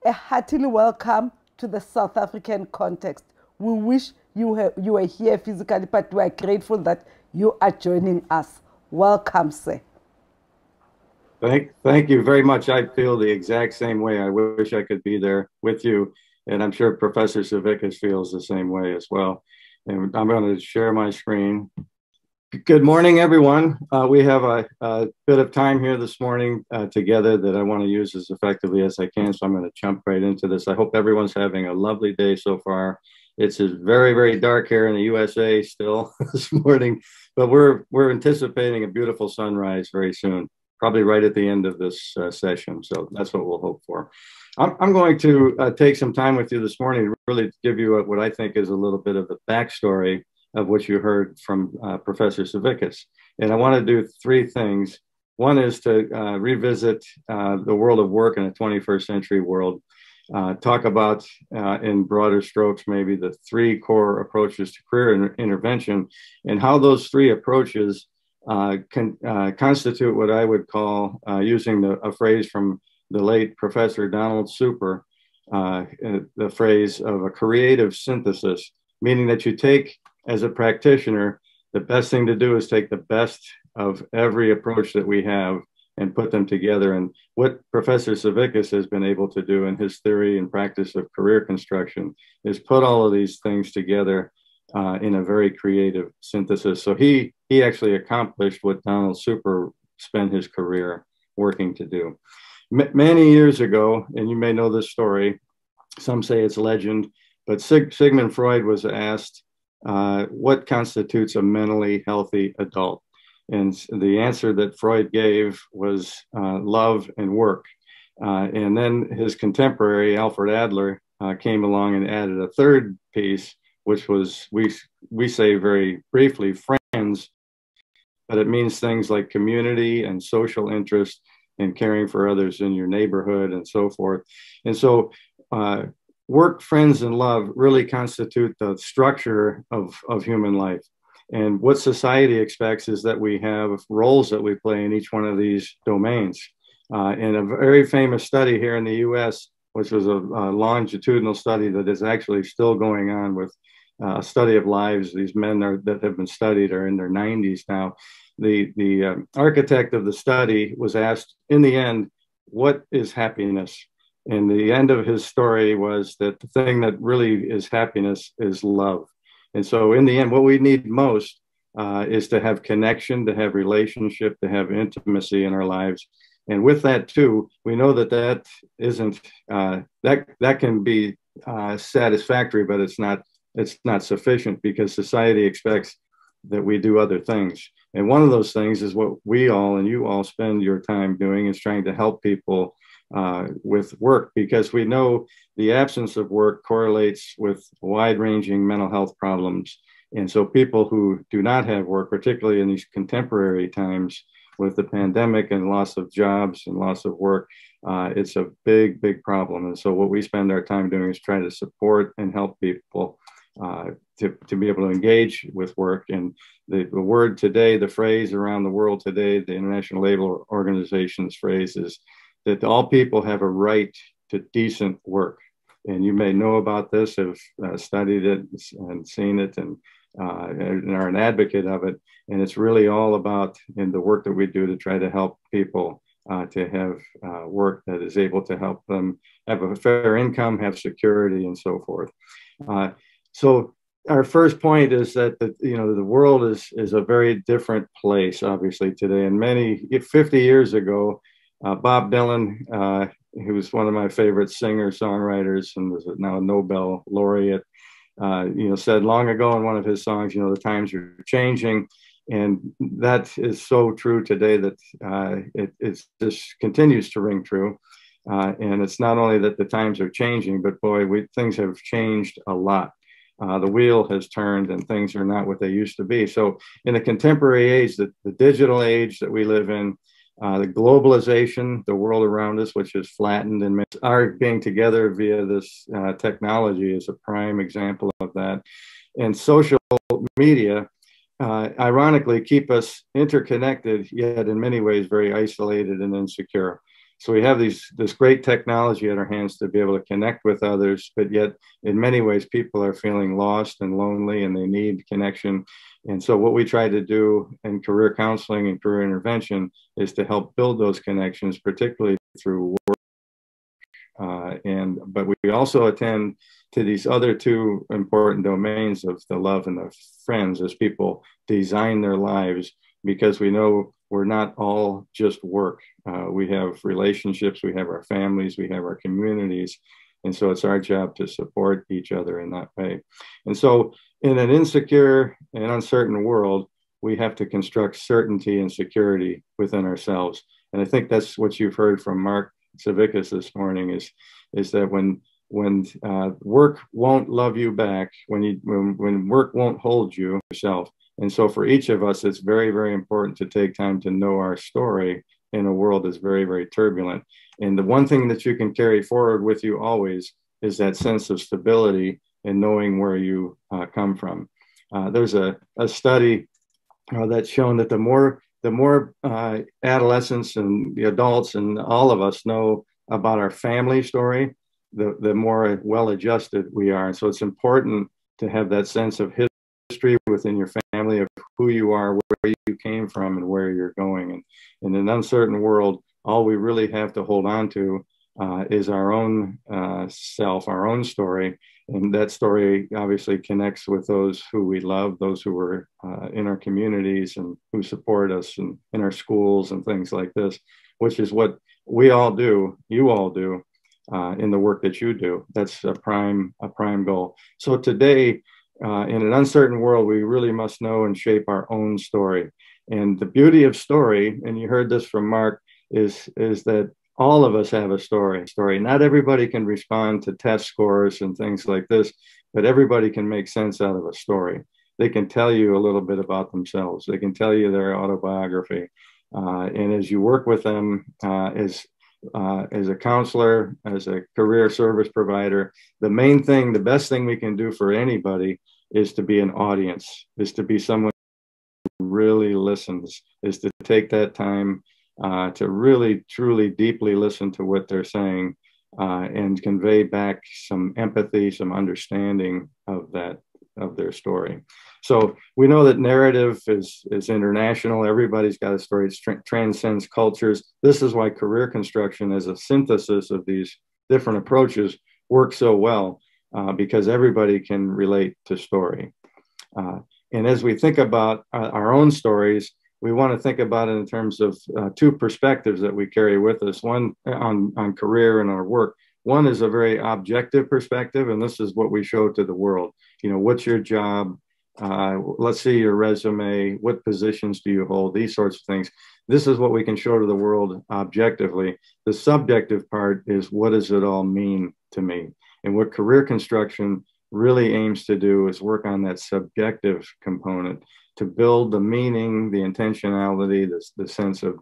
a heartily welcome to the South African context. We wish you were here physically, but we are grateful that you are joining us. Welcome, sir. Thank you very much. I feel the exact same way. I wish I could be there with you. And I'm sure Professor Savickas feels the same way as well. And I'm going to share my screen. Good morning, everyone. We have a bit of time here this morning together that I want to use as effectively as I can. So I'm going to jump right into this. I hope everyone's having a lovely day so far. It's very, very dark here in the USA still this morning, but we're anticipating a beautiful sunrise very soon, probably right at the end of this session. So that's what we'll hope for. I'm going to take some time with you this morning to really give you what I think is a little bit of the backstory of what you heard from Professor Savickas. And I want to do three things. One is to revisit the world of work in a 21st century world, talk about in broader strokes, maybe the three core approaches to career intervention and how those three approaches can constitute what I would call, using a phrase from the late Professor Donald Super, the phrase of a creative synthesis, meaning that you take, as a practitioner, the best thing to do is take the best of every approach that we have and put them together. And what Professor Savickas has been able to do in his theory and practice of career construction is put all of these things together in a very creative synthesis. So he actually accomplished what Donald Super spent his career working to do. Many years ago, and you may know this story, some say it's legend, but Sigmund Freud was asked, what constitutes a mentally healthy adult? And the answer that Freud gave was love and work. And then his contemporary, Alfred Adler, came along and added a third piece, which was, we say very briefly, friends, but it means things like community and social interest and caring for others in your neighborhood and so forth. And so work, friends, and love really constitute the structure of human life. And what society expects is that we have roles that we play in each one of these domains. In a very famous study here in the US, which was a longitudinal study that is actually still going on with a study of lives, these men that have been studied are in their 90s now. The architect of the study was asked, in the end, what is happiness? And the end of his story was that the thing that really is happiness is love. And so in the end, what we need most is to have connection, to have relationship, to have intimacy in our lives. And with that too, we know that isn't, that can be satisfactory, but it's not sufficient because society expects that we do other things. And one of those things is what we all and you all spend your time doing, is trying to help people with work, because we know the absence of work correlates with wide-ranging mental health problems. And so people who do not have work, particularly in these contemporary times with the pandemic and loss of jobs and loss of work, it's a big, big problem. And so what we spend our time doing is trying to support and help people to be able to engage with work. And the word today, the phrase around the world today, the International Labor Organization's phrase is that all people have a right to decent work. And you may know about this, have studied it and seen it, and are an advocate of it. And it's really all about, in the work that we do, to try to help people to have work that is able to help them have a fair income, have security, and so forth. So our first point is that the world is a very different place, obviously, today. And 50 years ago, Bob Dylan, who was one of my favorite singer-songwriters and was now a Nobel laureate, said long ago in one of his songs, the times are changing. And that is so true today that it just continues to ring true. And it's not only that the times are changing, but boy, things have changed a lot. The wheel has turned and things are not what they used to be. So in the contemporary age, the digital age that we live in, the globalization, the world around us, which is flattened, and our being together via this technology is a prime example of that. And social media, ironically, keep us interconnected, yet in many ways very isolated and insecure. So we have this great technology at our hands to be able to connect with others, but yet in many ways people are feeling lost and lonely and they need connection. And so what we try to do in career counseling and career intervention is to help build those connections, particularly through work. But we also attend to these other two important domains of the love and the friends as people design their lives, because we know we're not all just work. We have relationships, we have our families, we have our communities. And so it's our job to support each other in that way. And so in an insecure and uncertain world, we have to construct certainty and security within ourselves. And I think that's what you've heard from Mark Savickas this morning is that when work won't love you back, when work won't hold you yourself. And so for each of us, it's very, very important to take time to know our story in a world that's very, very turbulent. And the one thing that you can carry forward with you always is that sense of stability and knowing where you come from. There's a study that's shown that the more adolescents and the adults and all of us know about our family story, the more well-adjusted we are. And so it's important to have that sense of history within your family of who you are, where you came from, and where you're going. And in an uncertain world, all we really have to hold on to is our own self, our own story. And that story obviously connects with those who we love, those who are in our communities and who support us and in our schools and things like this, which is what we all do, you all do in the work that you do. That's a prime goal. So today, in an uncertain world, we really must know and shape our own story. And the beauty of story, and you heard this from Mark, is that all of us have a story. Not everybody can respond to test scores and things like this, but everybody can make sense out of a story. They can tell you a little bit about themselves. They can tell you their autobiography. And as you work with them as a counselor, as a career service provider, the best thing we can do for anybody is to be an audience, is to be someone who really listens, is to take that time to really, truly, deeply listen to what they're saying and convey back some empathy, some understanding of their story. So we know that narrative is international. Everybody's got a story. It transcends cultures. This is why career construction as a synthesis of these different approaches works so well, because everybody can relate to story. And as we think about our own stories, we want to think about it in terms of two perspectives that we carry with us. One on career and our work. One is a very objective perspective, and this is what we show to the world. You know, what's your job? Let's see your resume. What positions do you hold? These sorts of things. This is what we can show to the world objectively. The subjective part is, what does it all mean to me? And what career construction really aims to do is work on that subjective component to build the meaning, the intentionality, the sense of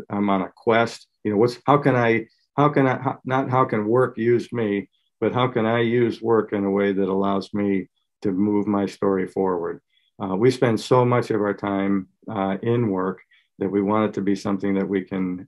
I'm on a quest. You know, how can work use me, but how can I use work in a way that allows me to move my story forward? We spend so much of our time in work that we want it to be something that we can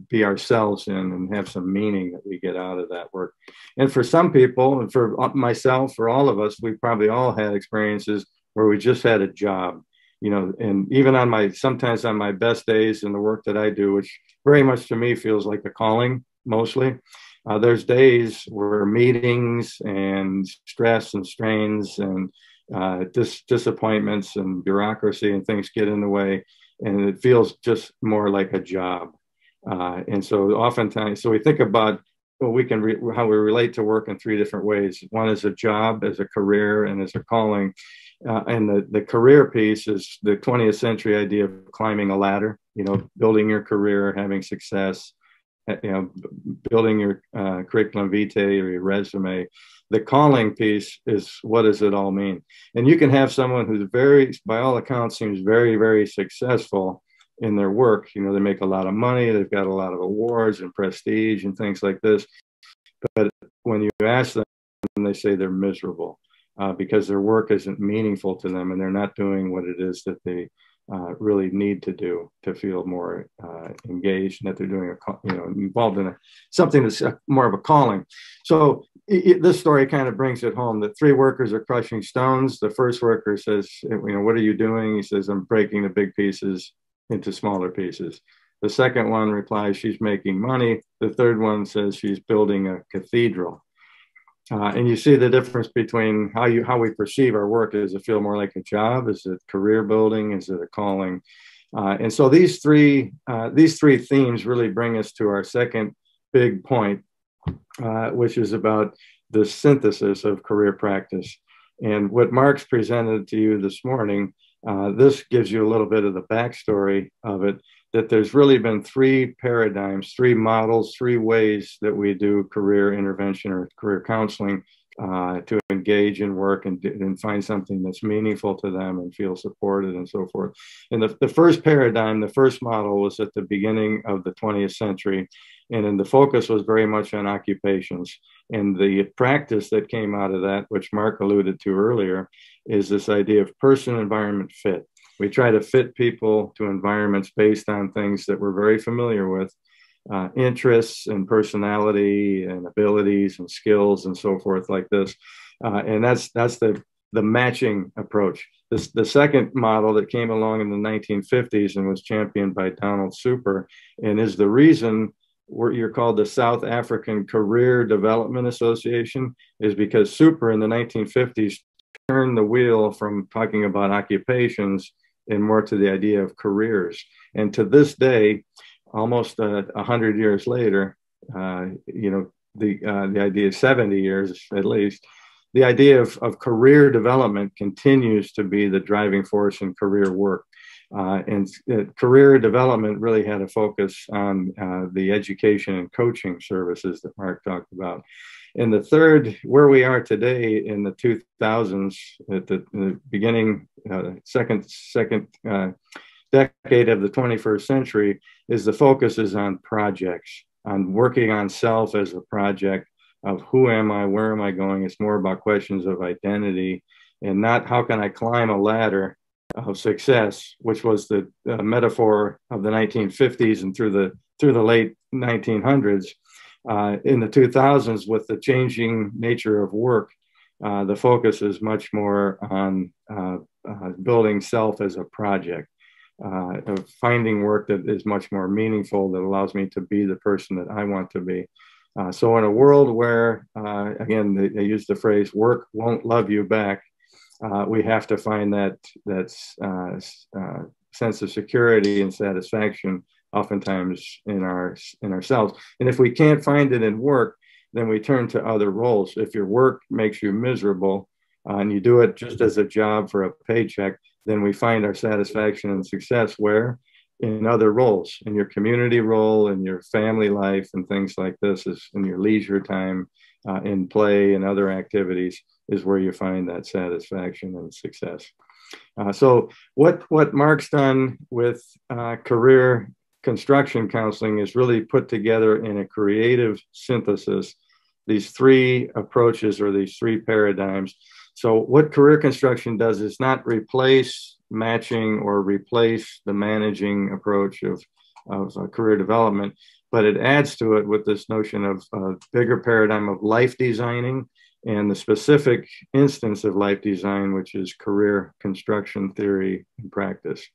be ourselves in and have some meaning that we get out of that work. And for some people, and for myself, for all of us, we probably all had experiences where we just had a job. You know, and even sometimes on my best days in the work that I do, which very much to me feels like a calling mostly, there's days where meetings and stress and strains and disappointments and bureaucracy and things get in the way, and it feels just more like a job. And so oftentimes, so we think about how we relate to work in three different ways. One is a job, as a career, and as a calling. And the career piece is the 20th century idea of climbing a ladder, you know, building your career, having success, you know, building your curriculum vitae or your resume. The calling piece is, what does it all mean? And you can have someone who's by all accounts, seems very, very successful in their work. You know, they make a lot of money, they've got a lot of awards and prestige and things like this. But when you ask them, they say they're miserable because their work isn't meaningful to them and they're not doing what it is that really need to do to feel more engaged, and that they're doing involved in something that's more of a calling. So this story kind of brings it home that three workers are crushing stones. The first worker says, what are you doing? He says, I'm breaking the big pieces into smaller pieces. The second one replies, she's making money. The third one says she's building a cathedral. And you see the difference between how we perceive our work. Does it feel more like a job? Is it career building? Is it a calling? And so these three themes really bring us to our second big point, which is about the synthesis of career practice. And what Mark's presented to you this morning, this gives you a little bit of the backstory of it, that there's really been three paradigms, three models, three ways that we do career intervention or career counseling to engage in work and find something that's meaningful to them and feel supported and so forth. And the first paradigm, the first model was at the beginning of the 20th century. And then the focus was very much on occupations. And the practice that came out of that, which Mark alluded to earlier, is this idea of person-environment fit. We try to fit people to environments based on things that we're very familiar with, interests and personality and abilities and skills and so forth like this. And that's the matching approach. The second model that came along in the 1950s and was championed by Donald Super, and is the reason you're called the South African Career Development Association, is because Super in the 1950s turned the wheel from talking about occupations and more to the idea of careers. And to this day, almost 100 years later, the idea of 70 years at least, the idea of career development continues to be the driving force in career work. And career development really had a focus on the education and coaching services that Mark talked about. And the third, where we are today in the 2000s, at the beginning, second decade of the 21st century, is the focus is on projects, on working on self as a project of who am I, where am I going? It's more about questions of identity and not how can I climb a ladder of success, which was the metaphor of the 1950s and through the late 1900s. In the 2000s, with the changing nature of work, the focus is much more on building self as a project, of finding work that is much more meaningful, that allows me to be the person that I want to be. So in a world where, again, they use the phrase, work won't love you back, we have to find that sense of security and satisfaction oftentimes in ourselves. And if we can't find it in work, then we turn to other roles. If your work makes you miserable and you do it just as a job for a paycheck, then we find our satisfaction and success where? In other roles, in your community role, in your family life and things like this, is in your leisure time, in play and other activities, is where you find that satisfaction and success. So what Mark's done with career construction counseling is really put together in a creative synthesis these three approaches or these three paradigms. So what career construction does is not replace matching or replace the managing approach of career development, but it adds to it with this notion of a bigger paradigm of life designing and the specific instance of life design, which is career construction theory and practice.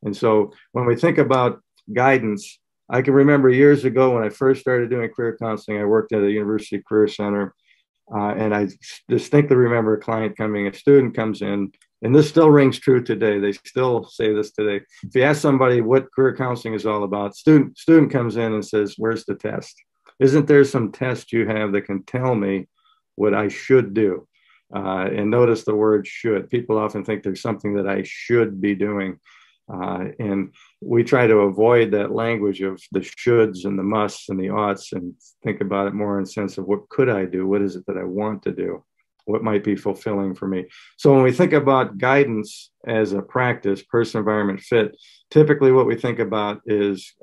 And so when we think about guidance, I can remember years ago when I first started doing career counseling, I worked at a university career center, and I distinctly remember a student comes in, and this still rings true today. They still say this today. If you ask somebody what career counseling is all about, student comes in and says, "Where's the test? Isn't there some test you have that can tell me what I should do?" And notice the word should. People often think there's something that I should be doing. And we try to avoid that language of the shoulds and the musts and the oughts and think about it more in the sense of what could I do? What is it that I want to do? What might be fulfilling for me? So when we think about guidance as a practice, person, environment, fit, typically what we think about is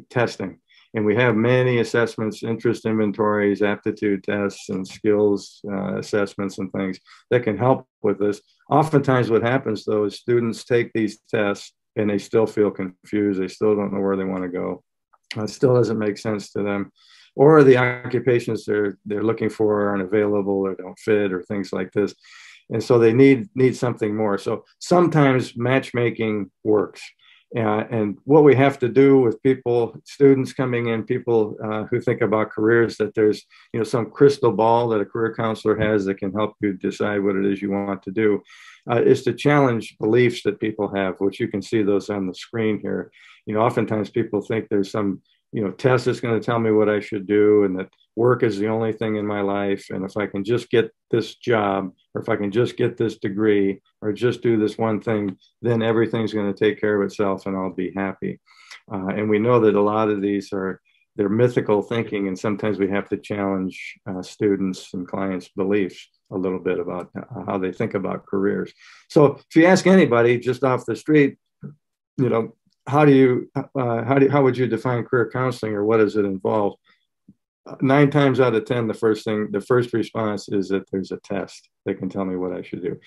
testing. And we have many assessments, interest inventories, aptitude tests, and skills assessments and things that can help with this. Oftentimes what happens though is students take these tests and they still feel confused. They still don't know where they want to go. It still doesn't make sense to them. Or the occupations they're looking for aren't available or don't fit or things like this. And so they need something more. So sometimes matchmaking works. And what we have to do with people, students coming in, people who think about careers, that there's some crystal ball that a career counselor has that can help you decide what it is you want to do, is to challenge beliefs that people have, which you can see those on the screen here. Oftentimes people think there's some test that's going to tell me what I should do, and that work is the only thing in my life. And if I can just get this job, or if I can just get this degree, or just do this one thing, then everything's going to take care of itself and I'll be happy. And we know that a lot of these they're mythical thinking, and sometimes we have to challenge students and clients' beliefs a little bit about how they think about careers. So if you ask anybody just off the street, how would you define career counseling, or what does it involve? 9 times out of 10, the first response is that there's a test that can tell me what I should do.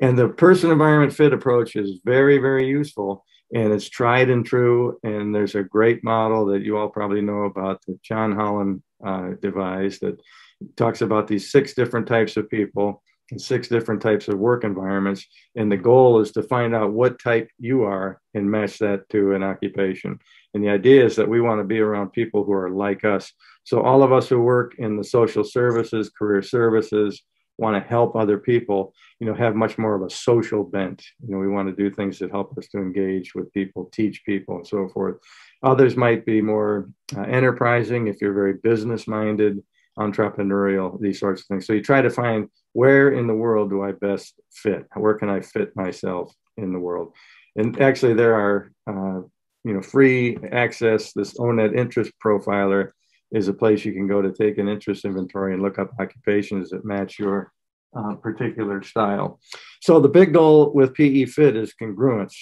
And the person environment fit approach is very, very useful, and it's tried and true. And there's a great model that you all probably know about that John Holland devised, that talks about these 6 different types of people and 6 different types of work environments. And the goal is to find out what type you are and match that to an occupation. And the idea is that we want to be around people who are like us. So all of us who work in the social services, career services, want to help other people, have much more of a social bent. We want to do things that help us to engage with people, teach people, and so forth. Others might be more enterprising if you're very business minded, entrepreneurial, these sorts of things. So you try to find, where in the world do I best fit? Where can I fit myself in the world? And actually there are, free access. This ONET interest profiler is a place you can go to take an interest inventory and look up occupations that match your particular style. So the big goal with PE Fit is congruence.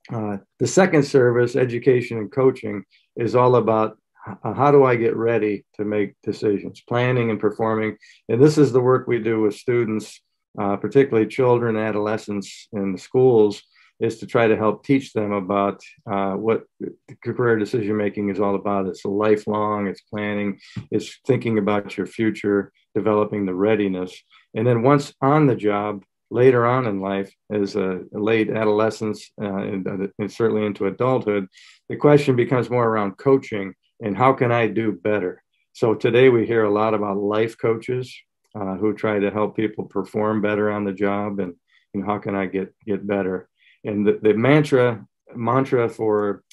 The second service, education and coaching, is all about how do I get ready to make decisions, planning and performing. And this is the work we do with students, particularly children, adolescents in the schools, is to try to help teach them about what career decision making is all about. It's lifelong, it's planning, it's thinking about your future, developing the readiness. And then once on the job, later on in life, as a late adolescence and certainly into adulthood, the question becomes more around coaching and how can I do better? So today we hear a lot about life coaches who try to help people perform better on the job, and how can I get better? And the mantra for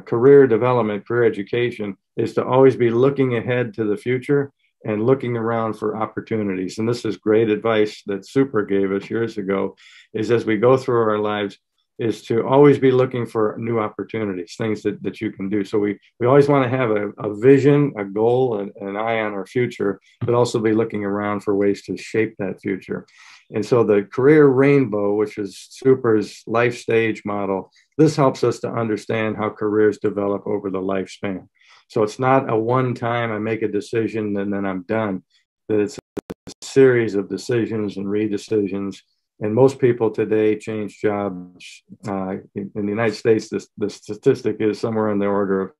career development, career education, is to always be looking ahead to the future and looking around for opportunities. And this is great advice that Super gave us years ago, is as we go through our lives, is to always be looking for new opportunities, things that you can do. So we always want to have a vision, a goal, an eye on our future, but also be looking around for ways to shape that future. And so the career rainbow, which is Super's life stage model, this helps us to understand how careers develop over the lifespan. So it's not a one time I make a decision and then I'm done, that it's a series of decisions and redecisions. And most people today change jobs. In the United States, the statistic is somewhere in the order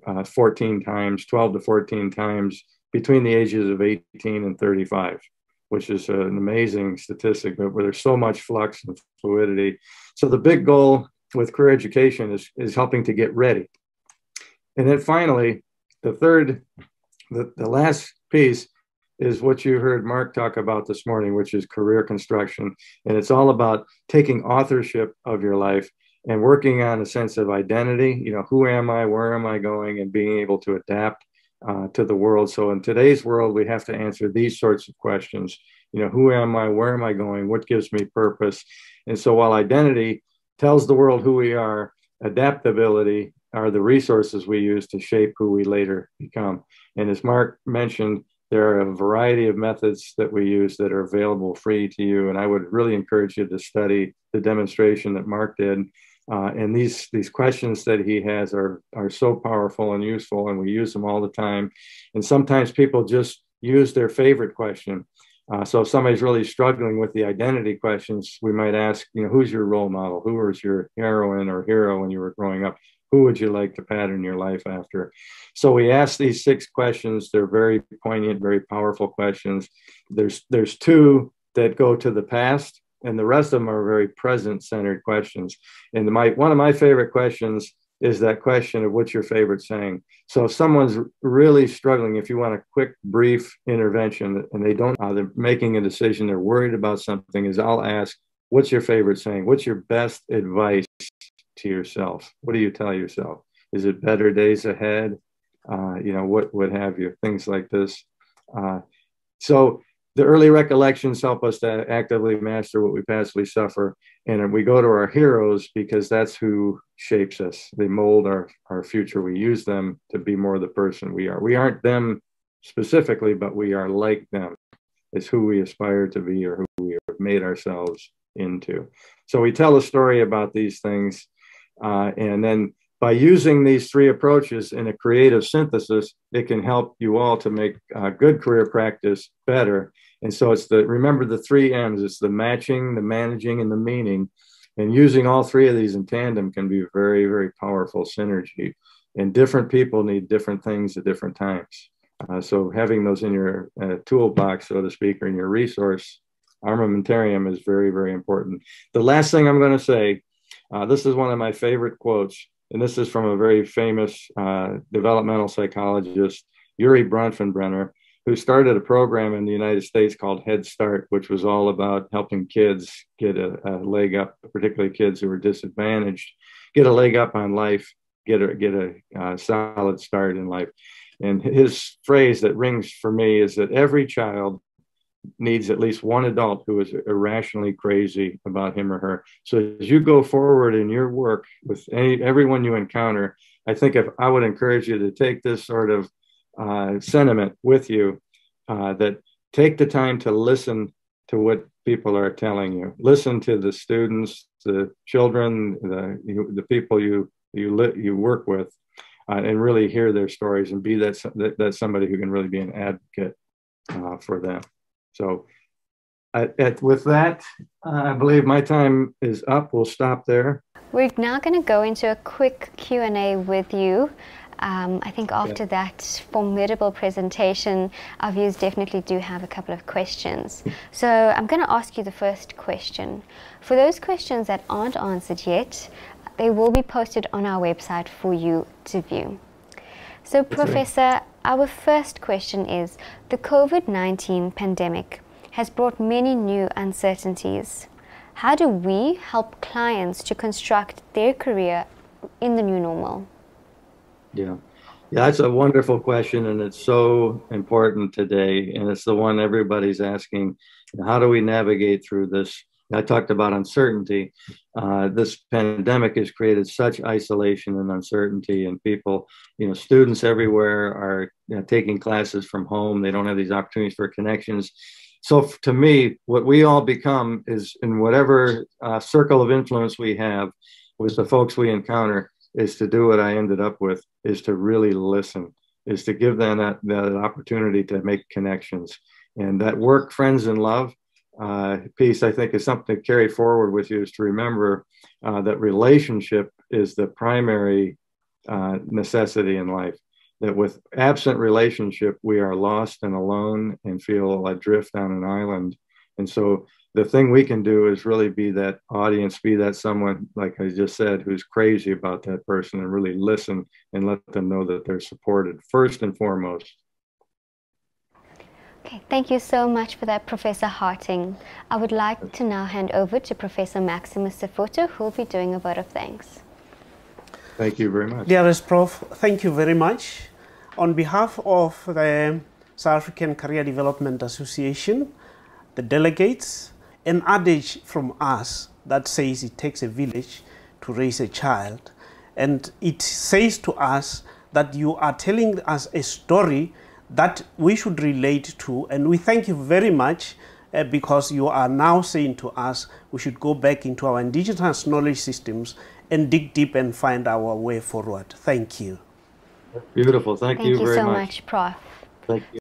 of 14 times, 12 to 14 times between the ages of 18 and 35, which is an amazing statistic, but where there's so much flux and fluidity. So the big goal with career education is helping to get ready. And then finally, the last piece is what you heard Mark talk about this morning, which is career construction. And it's all about taking authorship of your life and working on a sense of identity. Who am I? Where am I going? And being able to adapt to the world. So in today's world, we have to answer these sorts of questions. Who am I? Where am I going? What gives me purpose? And so while identity tells the world who we are, adaptability are the resources we use to shape who we later become. And as Mark mentioned, there are a variety of methods that we use that are available free to you. And I would really encourage you to study the demonstration that Mark did And these questions that he has are so powerful and useful, and we use them all the time. And sometimes people just use their favorite question. So if somebody's really struggling with the identity questions, we might ask, who's your role model? Who was your heroine or hero when you were growing up? Who would you like to pattern your life after? So we ask these 6 questions. They're very poignant, very powerful questions. There's 2 that go to the past, and the rest of them are very present-centered questions. And one of my favorite questions is that question of what's your favorite saying. So if someone's really struggling, if you want a quick, brief intervention, and they're making a decision, they're worried about something, is I'll ask, what's your favorite saying? What's your best advice to yourself? What do you tell yourself? Is it better days ahead? What have you? Things like this. So the early recollections help us to actively master what we passively suffer. And we go to our heroes because that's who shapes us. They mold our future. We use them to be more the person we are. We aren't them specifically, but we are like them. It's who we aspire to be or who we have made ourselves into. So we tell a story about these things. And then by using these 3 approaches in a creative synthesis, it can help you all to make good career practice better. And so remember the 3 M's, it's the matching, the managing, and the meaning. And using all 3 of these in tandem can be a very, very powerful synergy. And different people need different things at different times. So having those in your toolbox, so to speak, or in your resource armamentarium is very, very important. The last thing I'm going to say, this is one of my favorite quotes, and this is from a very famous developmental psychologist, Yuri Bronfenbrenner, who started a program in the United States called Head Start, which was all about helping kids get a leg up, particularly kids who were disadvantaged, get a leg up on life, get a solid start in life. And his phrase that rings for me is that every child needs at least one adult who is irrationally crazy about him or her. So as you go forward in your work with everyone you encounter, I think I would encourage you to take this sort of sentiment with you, that take the time to listen to what people are telling you. Listen to the students, the children, the people you work with, and really hear their stories and be that somebody who can really be an advocate for them. So with that, I believe my time is up. We'll stop there. We're now going to go into a quick Q&A with you. I think after that formidable presentation, our viewers definitely do have a couple of questions. So I'm going to ask you the first question. For those questions that aren't answered yet, they will be posted on our website for you to view. So Professor, our first question is, the COVID-19 pandemic has brought many new uncertainties. How do we help clients to construct their career in the new normal? Yeah, that's a wonderful question, and it's so important today, and it's the one everybody's asking. How do we navigate through this? I talked about uncertainty. This pandemic has created such isolation and uncertainty, and people, students everywhere are taking classes from home. They don't have these opportunities for connections. So to me, what we all become is, in whatever circle of influence we have with the folks we encounter, is to do what I ended up with, is to really listen, is to give them that opportunity to make connections. And that work, friends, and love piece, I think, is something to carry forward with you, is to remember that relationship is the primary necessity in life. That with absent relationship, we are lost and alone and feel adrift on an island. And so the thing we can do is really be that audience, be that someone, like I just said, who's crazy about that person, and really listen and let them know that they're supported first and foremost. Okay, thank you so much for that, Professor Hartung. I would like to now hand over to Professor Maximus Safoto, who will be doing a vote of thanks. Thank you very much. Dearest Prof, thank you very much. On behalf of the South African Career Development Association, the delegates, an adage from us that says it takes a village to raise a child. And it says to us that you are telling us a story that we should relate to. And we thank you very much because you are now saying to us we should go back into our indigenous knowledge systems and dig deep and find our way forward. Thank you. Beautiful. Thank you very much. Thank you so much, Prof. Thank you.